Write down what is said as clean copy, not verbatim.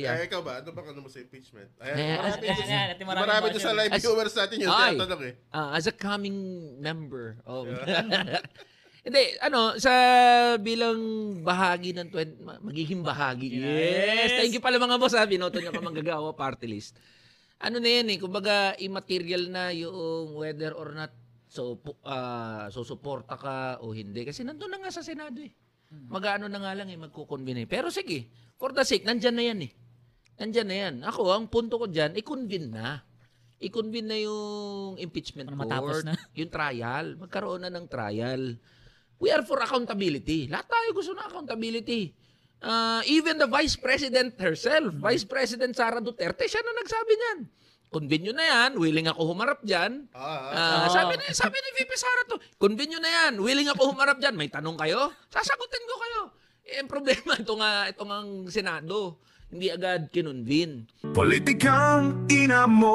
Ikaw ba? Ano ba ano mo sa impeachment? Marami doon sa live viewers natin yung tinatanong eh. As a coming member of... Hindi, sa bilang bahagi ng magiging bahagi. Yes! Thank you pala mga boss, binoto nyo ka manggagawa party list. Ano na yan kumbaga immaterial na yung whether or not susuporta ka o hindi. Kasi nandun na nga sa Senado Mag-ano na nga lang magkukonvene. Pero sige, for the sake, nandyan na yan Nandyan na yan. Ako, ang punto ko dyan, i-convene na. I-convene na yung impeachment court. Na. Yung trial. Magkaroon na ng trial. We are for accountability. Lahat tayo gusto ng accountability. Even the Vice President herself, Vice President Sara Duterte, siya na nagsabi niyan. Convene nyo na yan, willing ako humarap dyan. Sabi ni VP Sara to, convene nyo na yan, willing ako humarap dyan. May tanong kayo? Sasagutin ko kayo. Ang problema, ito ang Senado. Hindi agad kinonvene. Politikang ina mo